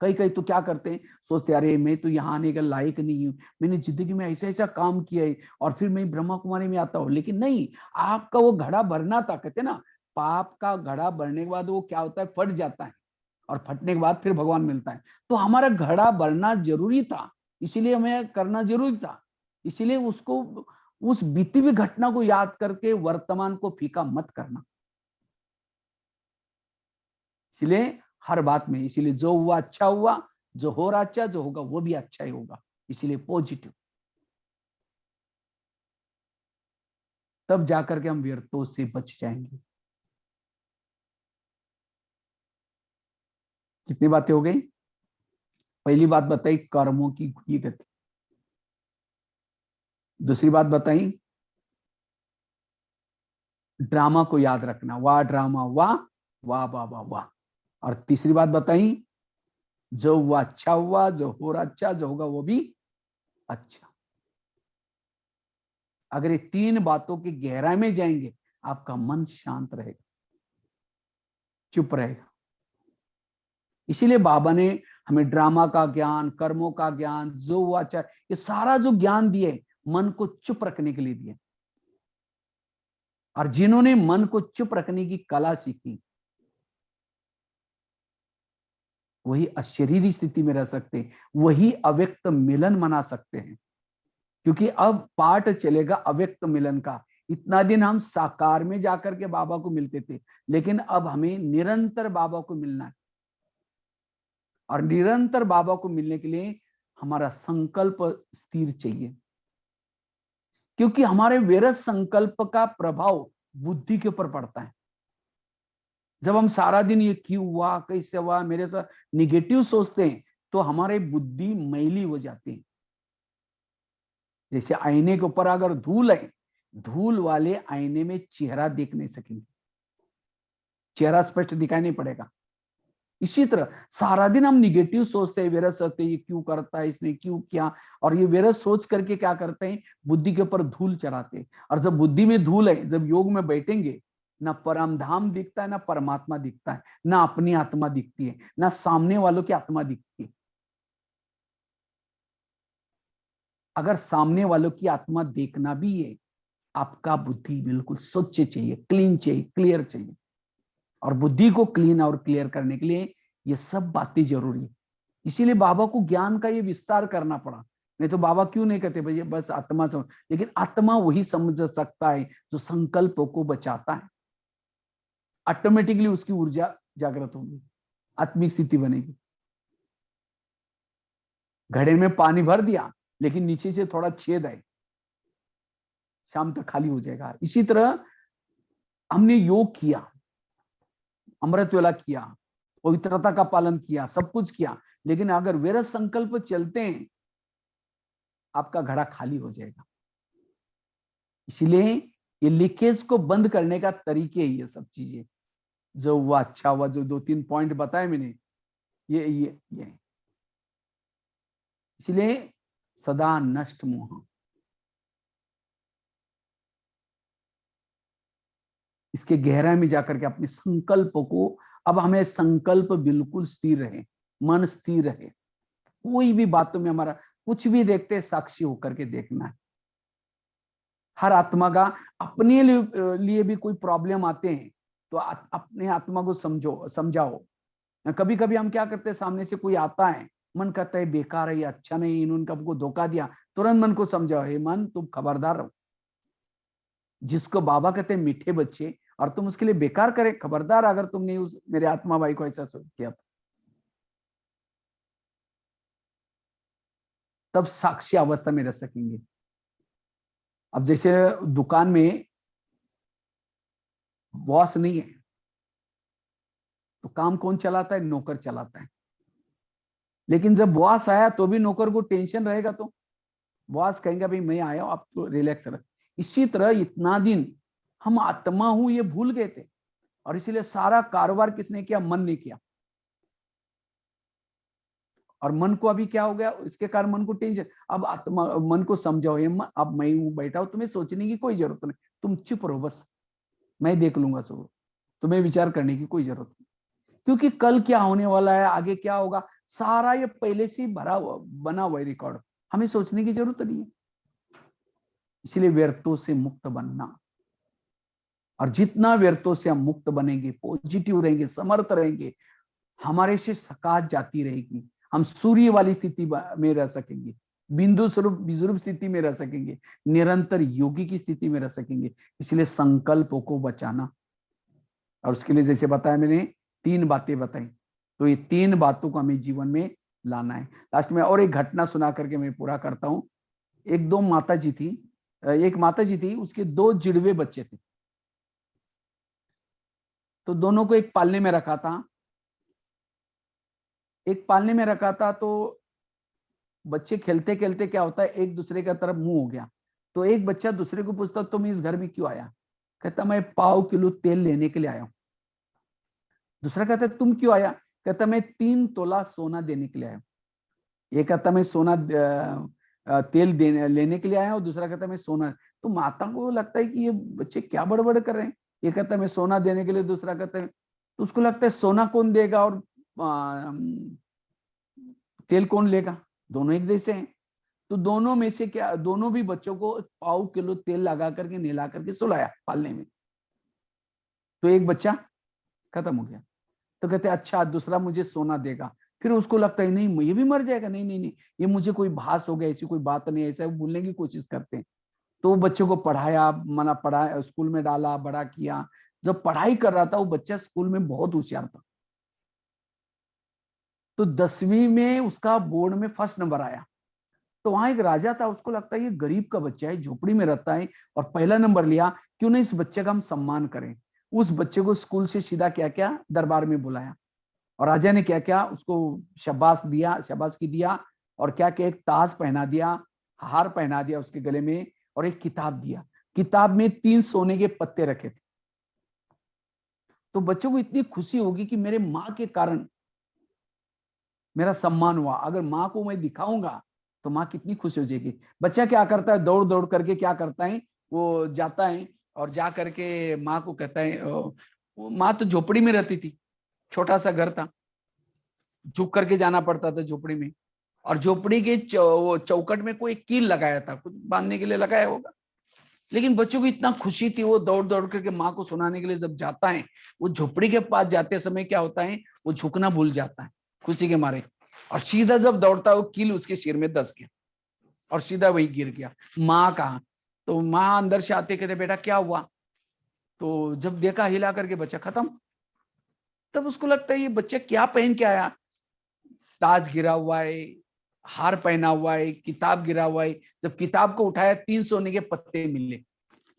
कई कई तो क्या करते हैं, सोचते अरे मैं तो यहाँ आने का लायक नहीं हूं, मैंने जिंदगी में ऐसा ऐसा काम किया है और फिर मैं ब्रह्मा कुमारी में आता हूँ। लेकिन नहीं, आपका वो घड़ा भरना था, कहते ना, पाप का घड़ा भरने के बाद वो क्या होता है, फट जाता है, और फटने के बाद फिर भगवान मिलता है। तो हमारा घड़ा भरना जरूरी था, इसीलिए हमें करना जरूरी था। इसीलिए उसको, उस बीती हुई घटना को याद करके वर्तमान को फीका मत करना। इसलिए हर बात में, इसीलिए जो हुआ अच्छा हुआ, जो हो रहा अच्छा, जो होगा वो भी अच्छा ही होगा, इसीलिए पॉजिटिव। तब जाकर के हम व्यर्थों से बच जाएंगे। कितनी बातें हो गई? पहली बात बताई कर्मों की घुई गति। दूसरी बात बताई ड्रामा को याद रखना, वाह ड्रामा वाह, वाह वाह वाह वाह। और तीसरी बात बताई जो हुआ अच्छा हुआ, जो हो रहा अच्छा, जो होगा वो भी अच्छा। अगर ये तीन बातों की गहराई में जाएंगे, आपका मन शांत रहेगा, चुप रहेगा। इसीलिए बाबा ने हमें ड्रामा का ज्ञान, कर्मों का ज्ञान, जो हुआ अच्छा, ये सारा जो ज्ञान दिए, मन को चुप रखने के लिए दिए। और जिन्होंने मन को चुप रखने की कला सीखी, वही अशरीरी स्थिति में रह सकते हैं, वही अव्यक्त मिलन मना सकते हैं। क्योंकि अब पाठ चलेगा अव्यक्त मिलन का। इतना दिन हम साकार में जाकर के बाबा को मिलते थे, लेकिन अब हमें निरंतर बाबा को मिलना है। और निरंतर बाबा को मिलने के लिए हमारा संकल्प स्थिर चाहिए, क्योंकि हमारे विरत संकल्प का प्रभाव बुद्धि के ऊपर पड़ता है। जब हम सारा दिन ये क्यों हुआ, कैसे हुआ, मेरे साथ निगेटिव सोचते हैं, तो हमारी बुद्धि मैली हो जाती है। जैसे आईने के ऊपर अगर धूल है, धूल वाले आईने में चेहरा देख नहीं सकेंगे, चेहरा स्पष्ट दिखाई नहीं पड़ेगा। इसी तरह सारा दिन हम निगेटिव सोचते हैं, विरत सोचते हैं, ये क्यों करता है, इसने क्यों किया, और ये विरत सोच करके क्या करते हैं, बुद्धि के ऊपर धूल चढ़ाते हैं। और जब बुद्धि में धूल है, जब योग में बैठेंगे, ना परम धाम दिखता है, ना परमात्मा दिखता है, ना अपनी आत्मा दिखती है, ना सामने वालों की आत्मा दिखती है। अगर सामने वालों की आत्मा देखना भी है, आपका बुद्धि बिल्कुल स्वच्छ चाहिए, क्लीन चाहिए, क्लियर चाहिए। और बुद्धि को क्लीन और क्लियर करने के लिए ये सब बातें जरूरी है। इसीलिए बाबा को ज्ञान का ये विस्तार करना पड़ा। नहीं तो बाबा क्यों नहीं कहते भैया बस आत्मा समझ, लेकिन आत्मा वही समझ सकता है जो संकल्पों को बचाता है। ऑटोमेटिकली उसकी ऊर्जा जागृत होगी, आत्मिक स्थिति बनेगी। घड़े में पानी भर दिया, लेकिन नीचे से थोड़ा छेद है, शाम तक खाली हो जाएगा। इसी तरह हमने योग किया, अमृत वेला किया, पवित्रता का पालन किया, सब कुछ किया, लेकिन अगर विरत संकल्प चलते हैं, आपका घड़ा खाली हो जाएगा। इसीलिए ये लीकेज को बंद करने का तरीके ही ये सब चीजें, जो हुआ अच्छा हुआ, जो 2-3 पॉइंट बताए मैंने, ये इसलिए सदा नष्ट मोह, इसके गहराई में जाकर के अपने संकल्प को, अब हमें संकल्प बिल्कुल स्थिर रहे, मन स्थिर रहे। कोई भी बातों में हमारा कुछ भी देखते साक्षी होकर के देखना है। हर आत्मा का अपने लिए भी कोई प्रॉब्लम आते हैं, तो अपने आत्मा को समझाओ। कभी कभी हम क्या करते हैं, सामने से कोई आता है, मन कहता है बेकार है, ये अच्छा नहीं, इन्होंने हमको धोखा दिया, तुरंत मन को समझाओ, हे मन तुम खबरदार रहो। जिसको बाबा कहते हैं मीठे बच्चे, और तुम उसके लिए बेकार करे, खबरदार अगर तुमने उस मेरे आत्मा भाई को ऐसा किया तो। तब साक्षी अवस्था में रह सकेंगे। अब जैसे दुकान में बॉस नहीं है तो काम कौन चलाता है? नौकर चलाता है। लेकिन जब बॉस आया तो भी नौकर को टेंशन रहेगा, तो बॉस कहेंगे भाई मैं आया हूं, आप तो रिलैक्स रह। इसी तरह इतना दिन हम आत्मा हूं ये भूल गए थे, और इसीलिए सारा कारोबार किसने किया? मन ने किया। और मन को अभी क्या हो गया? इसके कारण मन को टेंशन। अब आत्मा, मन को समझाओ, ये अब मैं हूं बैठा हूं, तुम्हें सोचने की कोई जरूरत नहीं, तुम चुप रहो, बस मैं देख लूंगा सब, तुम्हें विचार करने की कोई जरूरत नहीं। क्योंकि कल क्या होने वाला है, आगे क्या होगा, सारा ये पहले से ही भरा हुआ बना हुआ है रिकॉर्ड, हमें सोचने की जरूरत नहीं है। इसलिए व्यर्थों से मुक्त बनना, और जितना व्यर्थों से हम मुक्त बनेंगे, पॉजिटिव रहेंगे, समर्थ रहेंगे, हमारे से सकाश जाती रहेगी, हम सूर्य वाली स्थिति में रह सकेंगे, बिंदु स्वरूप विस्वरूप स्थिति में रह सकेंगे, निरंतर योगी की स्थिति में रह सकेंगे। इसलिए संकल्पों को बचाना, और उसके लिए जैसे बताया मैंने 3 बातें बताई, तो ये 3 बातों को हमें जीवन में लाना है। लास्ट में और एक घटना सुना करके मैं पूरा करता हूं। एक माता जी थी, उसके 2 जिड़वे बच्चे थे, तो दोनों को एक पालने में रखा था। तो बच्चे खेलते खेलते क्या होता है, एक दूसरे की तरफ मुंह हो गया। तो एक बच्चा दूसरे को पूछता, तुम इस घर में क्यों आया? कहता मैं 1 किलो तेल लेने के लिए आया हूं। दूसरा कहता तुम क्यों आया? कहता मैं 3 तोला सोना देने के लिए आया हूं। ये कहता मैं तेल लेने के लिए आया हूं, दूसरा कहता मैं सोना। तो माता को लगता है कि ये बच्चे क्या बड़बड़ कर रहे हैं, ये कहता मैं सोना देने के लिए, दूसरा कहता है। तो उसको लगता है सोना कौन देगा और तेल कौन लेगा, दोनों एक जैसे हैं। तो दोनों में से क्या, दोनों भी बच्चों को 1 किलो तेल लगा करके नहला करके सुलाया पालने में। तो एक बच्चा खत्म हो गया। तो कहते अच्छा दूसरा मुझे सोना देगा। फिर उसको लगता है नहीं ये भी मर जाएगा, नहीं नहीं नहीं, ये मुझे कोई भास हो गया, ऐसी कोई बात नहीं, ऐसा भूलने की कोशिश करते हैं। तो बच्चों को पढ़ाया, पढ़ाया, स्कूल में डाला, बड़ा किया। जब पढ़ाई कर रहा था वो बच्चा स्कूल में बहुत होशियार था, तो 10वीं में उसका बोर्ड में फर्स्ट नंबर आया। तो वहां एक राजा था, उसको लगता है ये गरीब का बच्चा है, झोपड़ी में रहता है और पहला नंबर लिया, क्यों नहीं इस बच्चे का हम सम्मान करें। उस बच्चे को स्कूल से सीधा क्या क्या दरबार में बुलाया, और राजा ने क्या क्या उसको शाबाशी दिया, और क्या क्या एक ताज पहना दिया, हार पहना दिया उसके गले में, और एक किताब दिया। किताब में 3 सोने के पत्ते रखे थे। तो बच्चों को इतनी खुशी होगी कि मेरे माँ के कारण मेरा सम्मान हुआ, अगर माँ को मैं दिखाऊंगा तो माँ कितनी खुश हो जाएगी। बच्चा क्या करता है, दौड़ दौड़ करके क्या करता है, वो जाता है और जा करके माँ को कहता है, माँ तो झोपड़ी में रहती थी, छोटा सा घर था, झुक करके जाना पड़ता था झोपड़ी में, और झोपड़ी के चौकट में कोई कील लगाया था, कुछ बांधने के लिए लगाया होगा। लेकिन बच्चों को इतना खुशी थी, वो दौड़ दौड़ करके माँ को सुनाने के लिए जब जाता है, वो झोपड़ी के पास जाते समय क्या होता है, वो झुकना भूल जाता है खुशी के मारे, और सीधा जब दौड़ता है वो कील उसके सिर में दस गया और सीधा वही गिर गया। माँ कहा? तो माँ अंदर से आते कहते बेटा क्या हुआ? तो जब देखा हिला करके बच्चा खत्म। तब उसको लगता है ये बच्चा क्या पहन के आया, ताज गिरा हुआ है, हार पहना हुआ है, किताब गिरा हुआ है। जब किताब को उठाया 3 सोने के पत्ते मिले,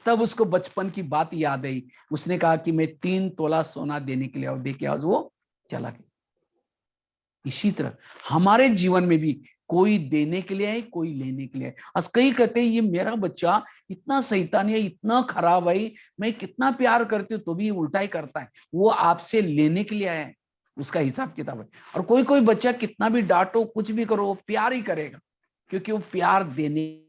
तब उसको बचपन की बात याद आई। उसने कहा कि मैं 3 तोला सोना देने के लिए आऊं, देके आज वो चला गया। इसी तरह हमारे जीवन में भी कोई देने के लिए है, कोई लेने के लिए है। आज कई कहते हैं ये मेरा बच्चा इतना शैतान है, इतना खराब है, मैं कितना प्यार करती हूँ तो भी उल्टा ही करता है। वो आपसे लेने के लिए आया है, उसका हिसाब किताब है। और कोई कोई बच्चा कितना भी डांटो, कुछ भी करो, वो प्यार ही करेगा, क्योंकि वो प्यार देने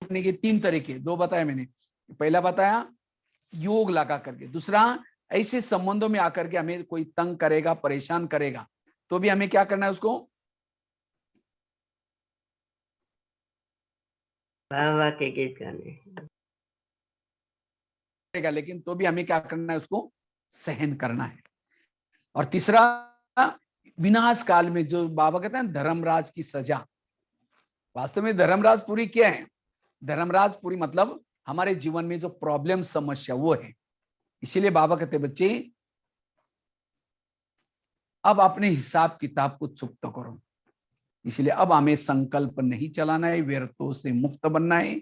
के 3 तरीके 2 बताए मैंने। पहला बताया योग लगा करके, दूसरा ऐसे संबंधों में आकर के हमें कोई तंग करेगा, परेशान करेगा, तो भी हमें क्या करना है, उसको वाह के गीत गाने, लेकिन तो भी हमें क्या करना है, उसको सहन करना है। और तीसरा विनाश काल में, जो बाबा कहते हैं धर्मराज की सजा, वास्तव में धर्मराज पूरी क्या है? धर्मराज पूरी मतलब हमारे जीवन में जो प्रॉब्लम समस्या वो है। इसीलिए बाबा कहते बच्चे अब अपने हिसाब किताब को चुकता करो। इसलिए अब हमें संकल्प नहीं चलाना है, व्यर्थों से मुक्त बनना है।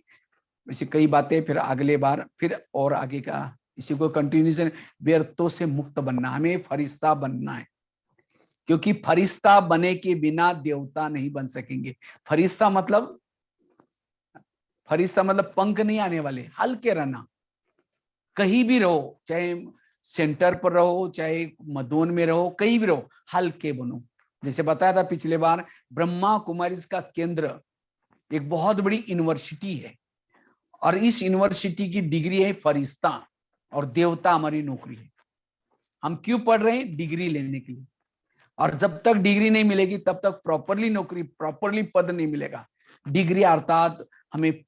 वैसे कई बातें फिर अगले बार फिर और आगे का इसी को कंटिन्यूशन, व्यर्थों से मुक्त बनना, हमें फरिश्ता बनना है। क्योंकि फरिश्ता बने के बिना देवता नहीं बन सकेंगे। फरिश्ता मतलब पंख नहीं आने वाले, हल्के रहना। कहीं भी रहो, चाहे सेंटर पर रहो, चाहे मधुवन में रहो, कहीं भी रहो, हल्के बनो। जैसे बताया था पिछले बार, ब्रह्मा कुमारी का केंद्र एक बहुत बड़ी यूनिवर्सिटी है, और इस यूनिवर्सिटी की डिग्री है फरिश्ता, और देवता हमारी नौकरी है। हम क्यों पढ़ रहे हैं? डिग्री लेने के लिए। और जब तक डिग्री नहीं मिलेगी तब तक प्रॉपरली नौकरी, प्रॉपरली पद नहीं मिलेगा। डिग्री अर्थात हमें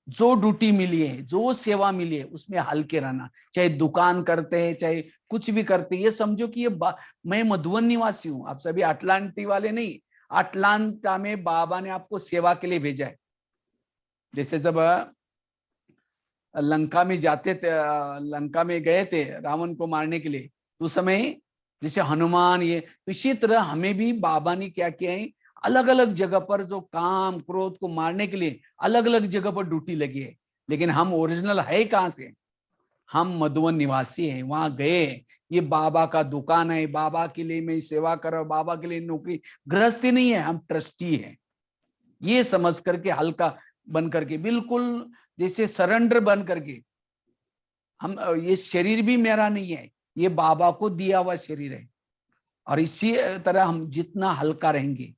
जो ड्यूटी मिली है, जो सेवा मिली है, उसमें हल्के रहना। चाहे दुकान करते हैं, चाहे कुछ भी करते हैं, ये समझो कि मैं मधुवन निवासी हूं, आप सभी अटलांटी वाले नहीं। अटलांटा में बाबा ने आपको सेवा के लिए भेजा है। जैसे जब लंका में जाते थे, लंका में गए थे रावण को मारने के लिए, उस समय जैसे हनुमान, ये इसी तरह हमें भी बाबा ने क्या किया है, अलग अलग जगह पर जो काम क्रोध को मारने के लिए अलग अलग जगह पर ड्यूटी लगी है। लेकिन हम ओरिजिनल है कहां से? हम मधुवन निवासी हैं। वहां गए, ये बाबा का दुकान है, बाबा के लिए मैं सेवा कर रहा हूं, बाबा के लिए नौकरी, गृहस्थी नहीं है, हम ट्रस्टी है। ये समझ करके हल्का बन करके, बिल्कुल जैसे सरेंडर बन करके, हम ये शरीर भी मेरा नहीं है, ये बाबा को दिया हुआ शरीर है। और इसी तरह हम जितना हल्का रहेंगे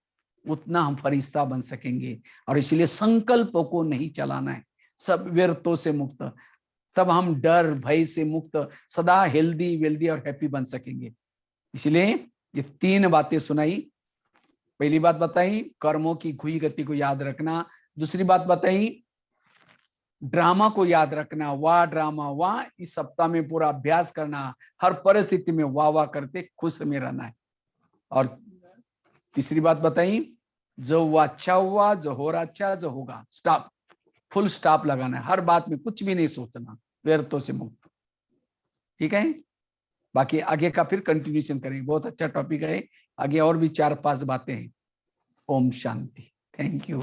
उतना हम फरिश्ता बन सकेंगे। और इसलिए संकल्प को नहीं चलाना है, सब व्यर्थों से मुक्त, तब हम डर भय से मुक्त, सदा हेल्दी वेल्दी और हैप्पी बन सकेंगे। इसलिए ये 3 बातें सुनाई। पहली बात बताई, कर्मों की घुई गति को याद रखना। दूसरी बात बताई, ड्रामा को याद रखना, वाह ड्रामा वाह। इस सप्ताह में पूरा अभ्यास करना, हर परिस्थिति में वाह वाह करते खुश में रहना है। और तीसरी बात बताई, जो हुआ अच्छा हुआ, जो हो रहा अच्छा, जो होगा स्टॉप, फुल स्टॉप लगाना है। हर बात में कुछ भी नहीं सोचना, व्यर्थों से मुक्त। ठीक है, बाकी आगे का फिर कंटिन्यूशन करेंगे। बहुत अच्छा टॉपिक है, आगे और भी 4-5 बातें हैं। ओम शांति। Thank you.